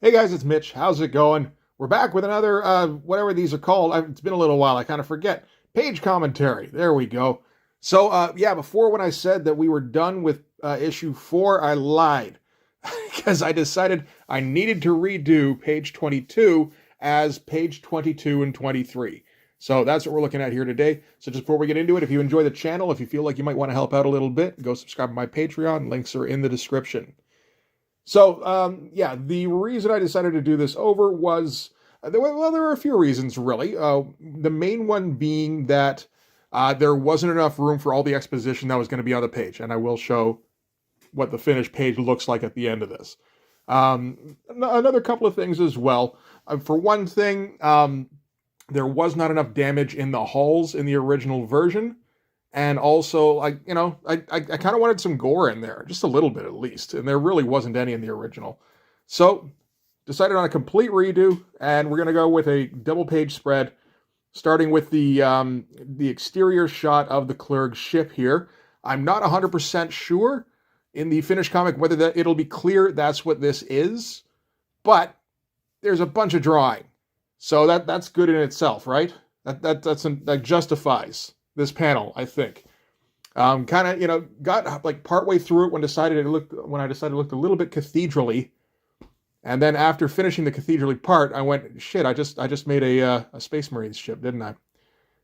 Hey guys, it's Mitch. How's it going? We're back with another, whatever these are called. It's been a little while. I kind of forget. Page commentary. There we go. So, yeah, before when I said that we were done with issue 4, I lied. Because I decided I needed to redo page 22 as page 22 and 23. So that's what we're looking at here today. So just before we get into it, if you enjoy the channel, if you feel like you might want to help out a little bit, go subscribe to my Patreon. Links are in the description. So, yeah, the reason I decided to do this over was, there were a few reasons, really. The main one being that there wasn't enough room for all the exposition that was going to be on the page, and I will show what the finished page looks like at the end of this. Another couple of things as well. For one thing, there was not enough damage in the hulls in the original version. And also, I kind of wanted some gore in there, just a little bit at least, and there really wasn't any in the original. So, decided on a complete redo, and we're going to go with a double-page spread, starting with the exterior shot of the Clerg ship here. I'm not 100% sure in the finished comic whether it'll be clear that's what this is, but there's a bunch of drawing, so that's good in itself, right? That justifies this panel, I think. Kind of, got like partway through it when I decided it looked a little bit cathedral-y. And then after finishing the cathedral-y part, I went, shit, I just made a Space Marines ship, didn't I?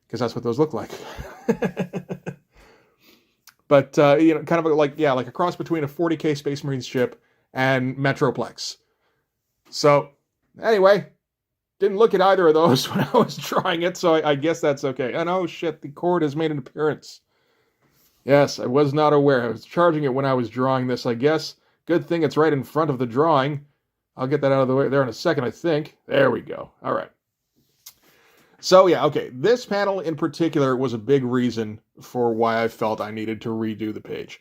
Because that's what those look like. But, kind of like a cross between a 40K Space Marines ship and Metroplex. So, anyway, didn't look at either of those when I was drawing it, so I guess that's okay. And oh shit, the cord has made an appearance. Yes, I was not aware. I was charging it when I was drawing this, I guess. Good thing it's right in front of the drawing. I'll get that out of the way there in a second, I think. There we go. All right. So yeah, okay. This panel in particular was a big reason for why I felt I needed to redo the page.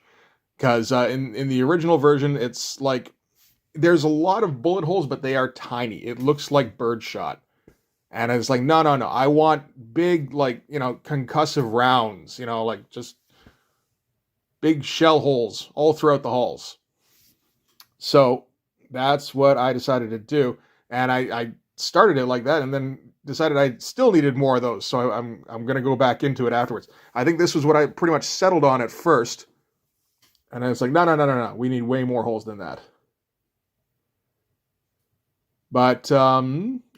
Because in the original version, it's like, there's a lot of bullet holes, but they are tiny. It looks like birdshot. And it's like, no. I want big, concussive rounds, like just big shell holes all throughout the hulls. So that's what I decided to do. And I started it like that and then decided I still needed more of those. So I'm going to go back into it afterwards. I think this was what I pretty much settled on at first. And it's like, no. We need way more holes than that. But,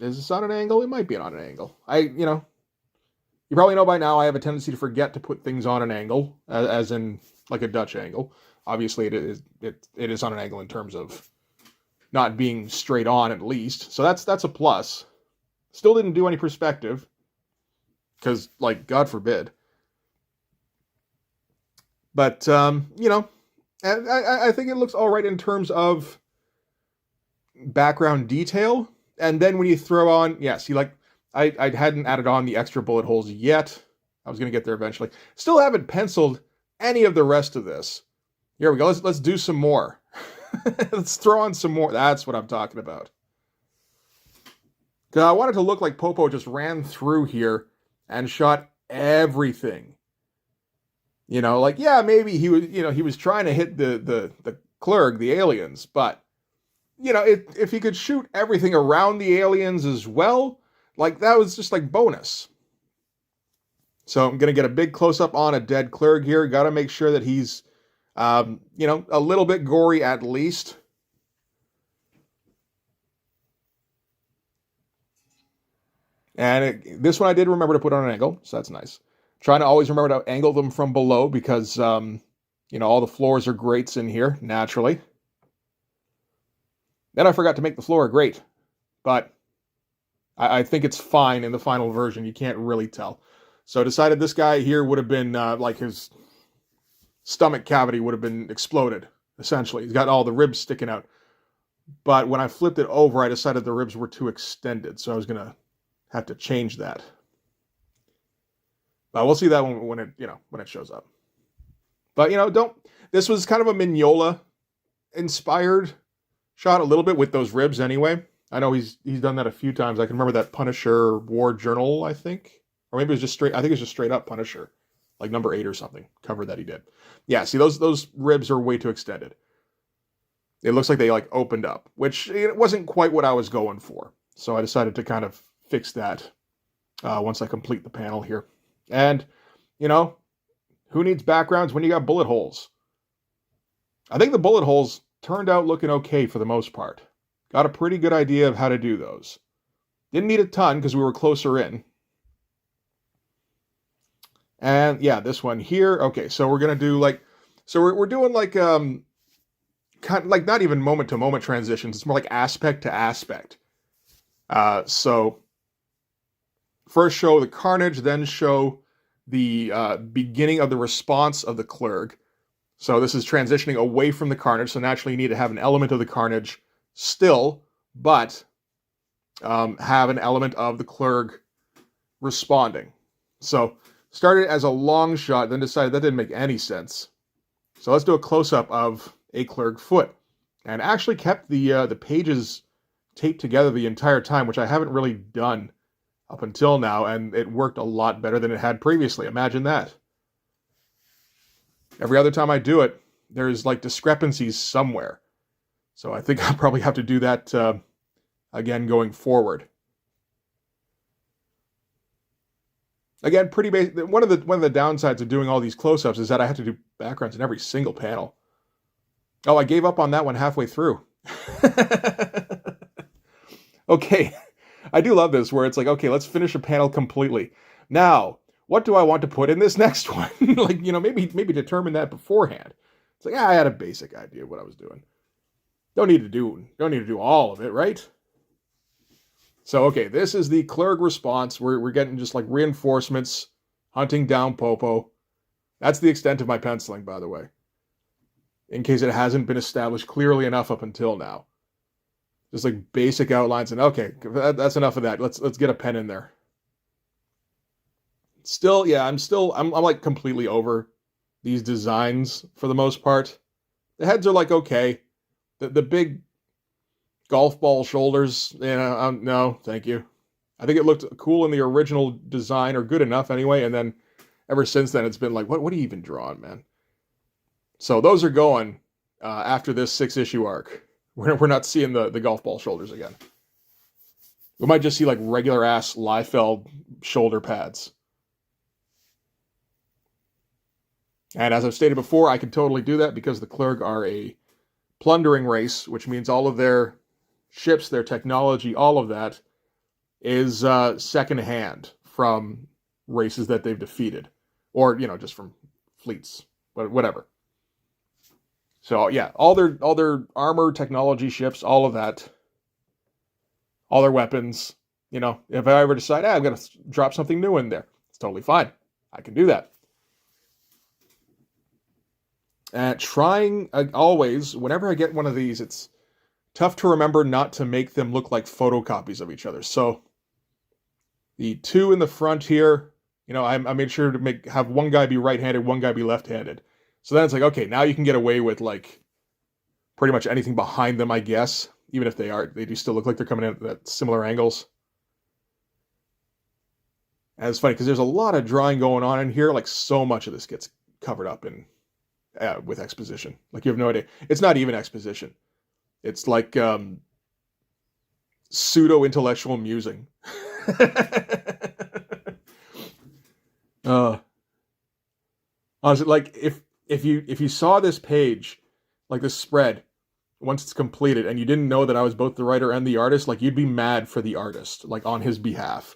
is this on an angle? It might be on an angle. You probably know by now I have a tendency to forget to put things on an angle, as in, like a Dutch angle. Obviously, it is on an angle in terms of not being straight on, at least. So that's a plus. Still didn't do any perspective, because, God forbid. But, I think it looks all right in terms of background detail, and then when you throw on, I hadn't added on the extra bullet holes yet. I was going to get there eventually. Still haven't penciled any of the rest of this. Here we go. Let's do some more. Let's throw on some more. That's what I'm talking about. Because I wanted to look like Popo just ran through here and shot everything. Maybe he was trying to hit the Clerg, the aliens, but if he could shoot everything around the aliens as well, that was just bonus. So I'm going to get a big close-up on a dead Clerg here. Got to make sure that he's, a little bit gory at least. And this one I did remember to put on an angle, so that's nice. Trying to always remember to angle them from below because, all the floors are grates in here, naturally. Then I forgot to make the floor a grate, but I think it's fine in the final version. You can't really tell. So I decided this guy here would have been, his stomach cavity would have been exploded, essentially. He's got all the ribs sticking out. But when I flipped it over, I decided the ribs were too extended, so I was going to have to change that. But we'll see that when it shows up. But, this was kind of a Mignola-inspired shot a little bit with those ribs anyway. I know he's done that a few times. I can remember that Punisher War Journal, I think. Or maybe it was just straight, I think it was just straight up Punisher. Like number 8 or something, cover that he did. Yeah, see, those ribs are way too extended. it looks like they like opened up, which it wasn't quite what I was going for. So I decided to kind of fix that once I complete the panel here. And, you know, who needs backgrounds when you got bullet holes? I think the bullet holes turned out looking okay for the most part. Got a pretty good idea of how to do those. Didn't need a ton because we were closer in. And yeah, this one here. Okay, so we're gonna do like, so we're doing like kind of like not even moment to moment transitions. It's more like aspect to aspect. So first show the carnage, then show the beginning of the response of the clerg. So this is transitioning away from the carnage. So naturally, you need to have an element of the carnage still, but have an element of the clerg responding. So started as a long shot, then decided that didn't make any sense. So let's do a close-up of a clerg foot, and actually kept the pages taped together the entire time, which I haven't really done up until now, and it worked a lot better than it had previously. Imagine that. Every other time I do it, there's like discrepancies somewhere. So I think I'll probably have to do that again going forward. Again, pretty basic. One of the downsides of doing all these close-ups is that I have to do backgrounds in every single panel. Oh, I gave up on that one halfway through. Okay, I do love this where it's like, okay, let's finish a panel completely. Now, what do I want to put in this next one? Like, you know, maybe determine that beforehand. It's like, I had a basic idea of what I was doing. Don't need to do all of it, right? So, okay, this is the clerg response. We're getting just like reinforcements, hunting down Popo. That's the extent of my penciling, by the way. In case it hasn't been established clearly enough up until now. Just like basic outlines, and okay, that's enough of that. Let's get a pen in there. Still, yeah, I'm like completely over these designs for the most part. The heads are like okay. The big golf ball shoulders, you know, no, thank you. I think it looked cool in the original design, or good enough anyway, and then ever since then it's been like, what are you even drawing, man? So those are going after this 6-issue arc. We're not seeing the golf ball shoulders again. We might just see like regular ass Liefeld shoulder pads. And as I've stated before, I can totally do that because the Clerg are a plundering race, which means all of their ships, their technology, all of that is secondhand from races that they've defeated. Or, you know, just from fleets. But whatever. So yeah, all their armor, technology, ships, all of that, all their weapons. You know, if I ever decide, I'm going to drop something new in there, it's totally fine. I can do that. And trying always, whenever I get one of these, it's tough to remember not to make them look like photocopies of each other. So the two in the front here, you know, I made sure to have one guy be right-handed, one guy be left-handed. So then it's like, okay, now you can get away with like pretty much anything behind them, I guess. Even if they do still look like they're coming in at similar angles. And it's funny because there's a lot of drawing going on in here. Like so much of this gets covered up in with exposition. Like you have no idea. It's not even exposition. It's like pseudo-intellectual musing. Honestly, like if you saw this page, like this spread, once it's completed, and you didn't know that I was both the writer and the artist, like you'd be mad for the artist, like on his behalf,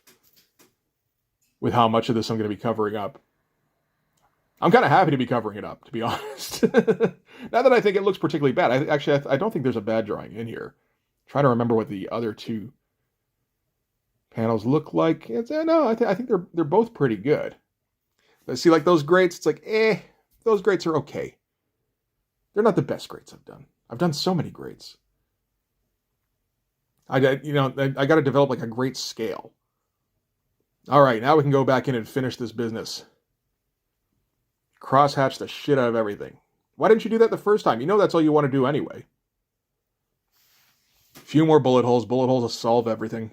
with how much of this I'm going to be covering up. I'm kind of happy to be covering it up, to be honest. Not that I think it looks particularly bad. I don't think there's a bad drawing in here. I'm trying to remember what the other two panels look like. I think they're both pretty good. But see, like those grates, it's like, those grates are okay. They're not the best grates I've done. I've done so many grates. I got to develop like a great scale. All right, now we can go back in and finish this business. Crosshatch the shit out of everything. Why didn't you do that the first time? You know that's all you want to do anyway. A few more bullet holes. Bullet holes will solve everything.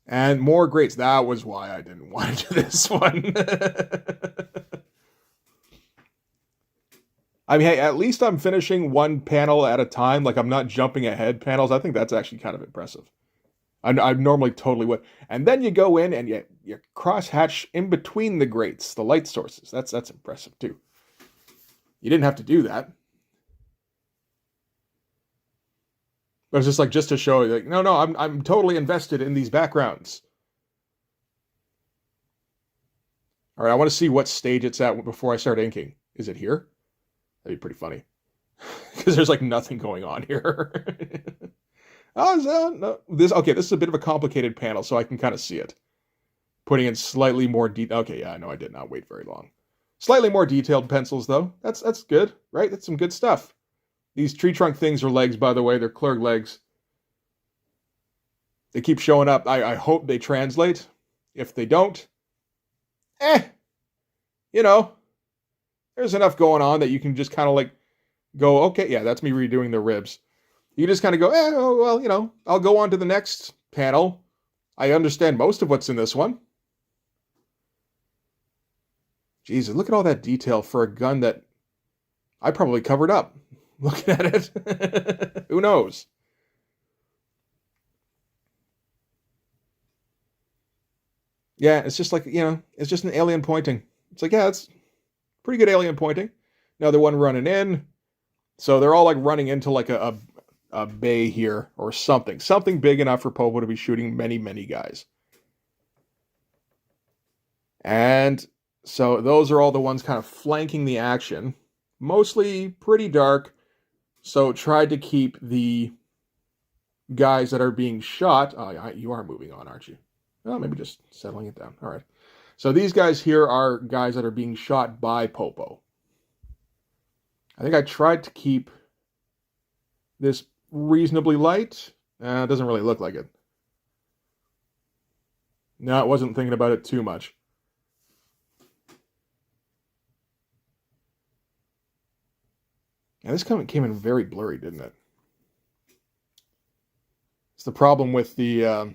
And more grates. That was why I didn't want to do this one. I mean, hey, at least I'm finishing one panel at a time. Like I'm not jumping ahead panels. I think that's actually kind of impressive. I normally totally would. And then you go in and you cross hatch in between the grates, the light sources. That's impressive too. You didn't have to do that. But it's just like just to show you, like, no, I'm totally invested in these backgrounds. All right, I want to see what stage it's at before I start inking. Is it here? That'd be pretty funny. Because there's like nothing going on here. Oh, is that, no. This is a bit of a complicated panel, so I can kind of see it. Putting in slightly more detail. Okay, yeah, no, I did not wait very long. Slightly more detailed pencils, though. That's good, right? That's some good stuff. These tree trunk things are legs, by the way. They're Clerg legs. They keep showing up. I hope they translate. If they don't, you know, there's enough going on that you can just kind of like go, okay, yeah, that's me redoing the ribs. You just kind of go, oh, well, I'll go on to the next panel. I understand most of what's in this one. Jesus, look at all that detail for a gun that I probably covered up. Looking at it. Who knows? Yeah, it's just like, it's just an alien pointing. It's like, yeah, it's pretty good alien pointing. Another one running in. So they're all like running into like a bay here or something. Something big enough for Popo to be shooting many, many guys. And so those are all the ones kind of flanking the action. Mostly pretty dark. So tried to keep the guys that are being shot. Oh, you are moving on, aren't you? Well, maybe just settling it down. All right. So these guys here are guys that are being shot by Popo. I think I tried to keep this reasonably light. It doesn't really look like it. No, I wasn't thinking about it too much. Yeah, this came in very blurry, didn't it? It's the problem with the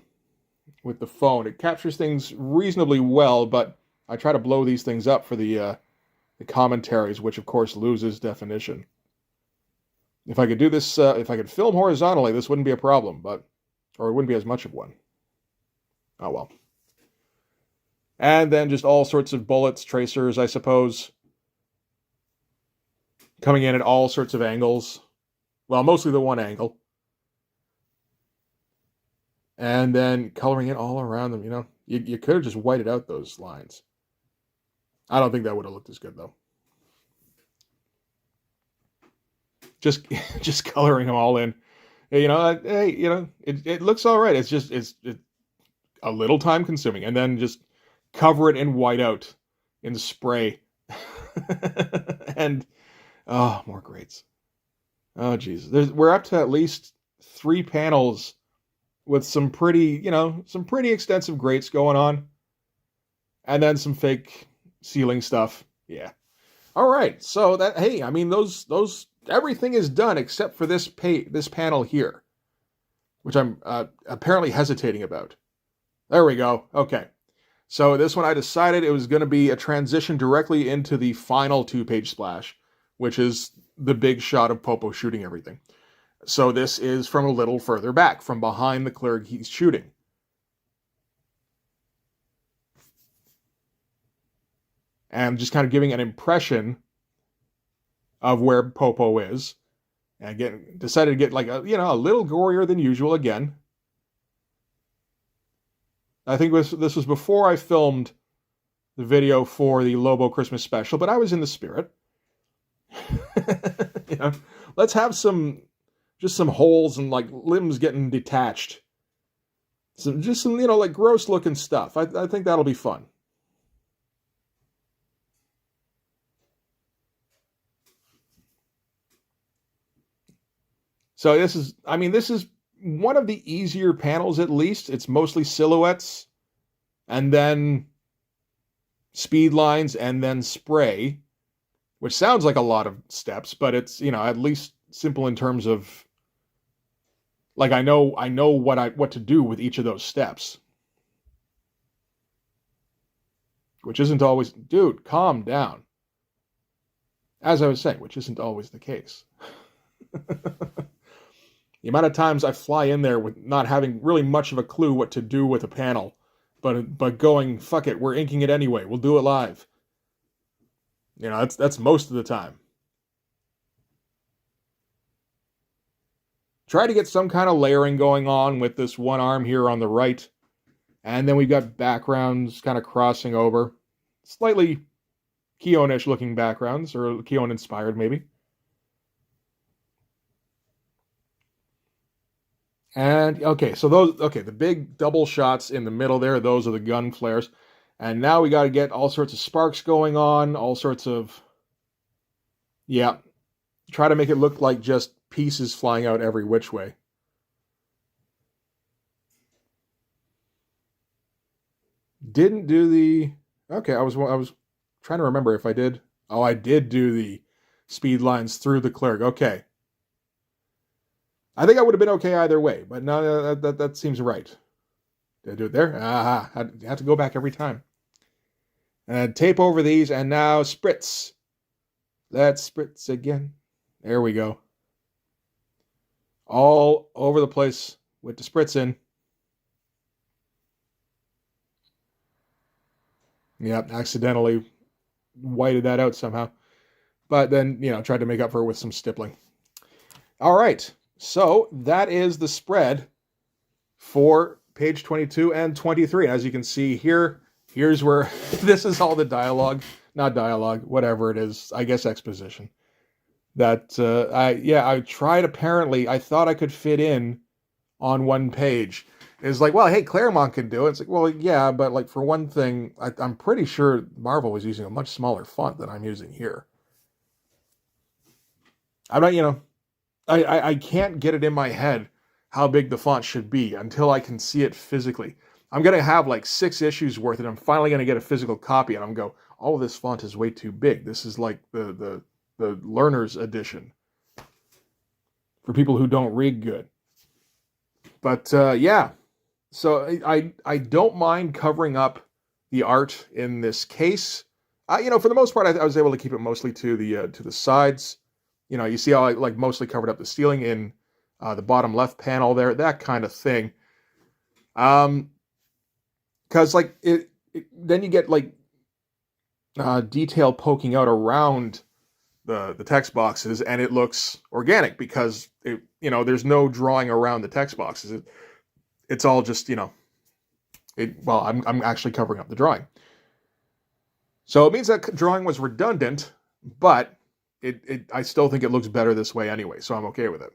phone. It captures things reasonably well, but I try to blow these things up for the commentaries, which of course loses definition. If I could do this, if I could film horizontally, this wouldn't be a problem, or it wouldn't be as much of one. Oh well. And then just all sorts of bullets, tracers, I suppose. Coming in at all sorts of angles. Well, mostly the one angle. And then coloring it all around them, You could have just whited out those lines. I don't think that would have looked as good, though. Just coloring them all in. Hey, it looks all right. It's a little time consuming. And then just cover it in whiteout, in spray. And, more grates. Oh, Jesus. We're up to at least 3 panels with some pretty extensive grates going on. And then some fake ceiling stuff. Yeah. All right. So those everything is done except for this panel here, which I'm apparently hesitating about. There we go. Okay. So this one I decided it was going to be a transition directly into the final 2-page splash, which is the big shot of Popo shooting everything. So this is from a little further back, from behind the Clerg he's shooting. And just kind of giving an impression of where Popo is. And decided to get like a little gorier than usual again. I think this was before I filmed the video for the Lobo Christmas special, but I was in the spirit. Let's have some holes and like limbs getting detached. Some like gross looking stuff. I think that'll be fun. So this is one of the easier panels, at least. It's mostly silhouettes and then speed lines and then spray, which sounds like a lot of steps, but it's, at least simple in terms of like I know what to do with each of those steps. Which isn't always, dude, calm down. As I was saying, which isn't always the case. The amount of times I fly in there with not having really much of a clue what to do with a panel, but going, fuck it, we're inking it anyway. We'll do it live. You know, that's most of the time. Try to get some kind of layering going on with this one arm here on the right. And then we've got backgrounds kind of crossing over. Slightly Keone-ish looking backgrounds, or Keone inspired maybe. And, okay, so the big double shots in the middle there, those are the gun flares. And now we got to get all sorts of sparks going on, all sorts of, yeah, try to make it look like just pieces flying out every which way. Didn't do the, okay, I was trying to remember if I did. Oh, I did do the speed lines through the clerk. Okay. I think I would have been okay either way, but no, that seems right. Did I do it there? Aha, I have to go back every time. And tape over these, and now spritz. Let's spritz again. There we go. All over the place with the spritz in. Yep, accidentally whited that out somehow. But then, tried to make up for it with some stippling. All right. So that is the spread for page 22 and 23. As you can see here, here's where this is all the dialogue, not dialogue, whatever it is, I guess exposition. That I tried, apparently, I thought I could fit in on one page. It's like, well, hey, Claremont can do it. It's like, well, yeah, but like for one thing, I'm pretty sure Marvel was using a much smaller font than I'm using here. I'm not, I can't get it in my head how big the font should be until I can see it physically. I'm going to have like 6 issues worth, and I'm finally going to get a physical copy, and I'm going to go, oh, this font is way too big. This is like the learner's edition for people who don't read good. But yeah, so I don't mind covering up the art in this case. For the most part, I was able to keep it mostly to the sides. You see how I like mostly covered up the ceiling in the bottom left panel there, that kind of thing. Because like then you get like detail poking out around the text boxes, and it looks organic because there's no drawing around the text boxes. It's all just I'm actually covering up the drawing, so it means that drawing was redundant, but I still think it looks better this way anyway, so I'm okay with it.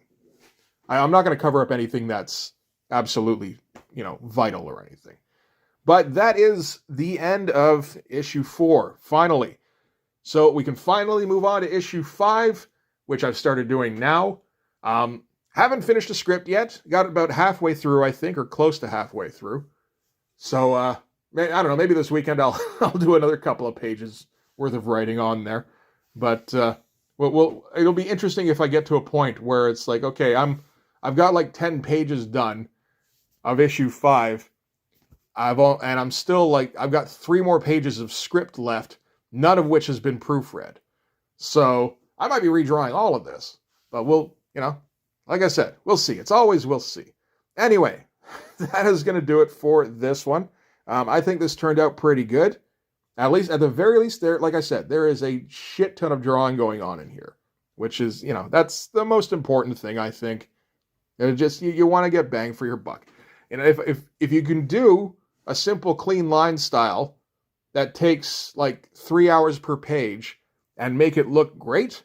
I'm not going to cover up anything that's absolutely, vital or anything. But that is the end of issue 4, finally. So we can finally move on to issue 5, which I've started doing now. Haven't finished the script yet. Got about halfway through, I think, or close to halfway through. So, I don't know, maybe this weekend I'll do another couple of pages worth of writing on there. But, it'll be interesting if I get to a point where it's like, okay, I've got like 10 pages done of issue 5. And I'm still like, I've got 3 more pages of script left, none of which has been proofread. So I might be redrawing all of this, but we'll, like I said, we'll see. It's always we'll see. Anyway, that is going to do it for this one. I think this turned out pretty good. At the very least, there, like I said, there is a shit ton of drawing going on in here, which is, that's the most important thing, I think. Just you want to get bang for your buck. And if you can do a simple clean line style that takes like 3 hours per page and make it look great,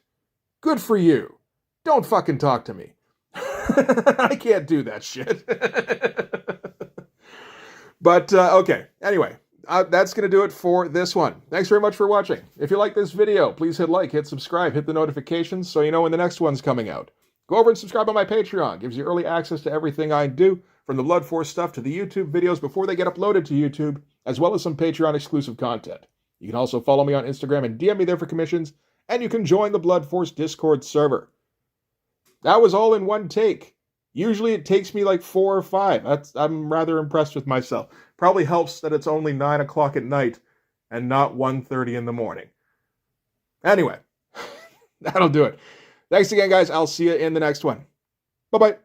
good for you. Don't fucking talk to me. I can't do that shit. But, okay. Anyway, that's going to do it for this one. Thanks very much for watching. If you like this video, please hit like, hit subscribe, hit the notifications so you know when the next one's coming out. Go over and subscribe on my Patreon. Gives you early access to everything I do, from the Blood Force stuff to the YouTube videos before they get uploaded to YouTube, as well as some Patreon exclusive content. You can also follow me on Instagram and DM me there for commissions, and you can join the Blood Force Discord server. That was all in one take. Usually it takes me like 4 or 5. I'm rather impressed with myself. Probably helps that it's only 9 o'clock at night and not 1:30 in the morning. Anyway, That'll do it. Thanks again, guys. I'll see you in the next one. Bye-bye.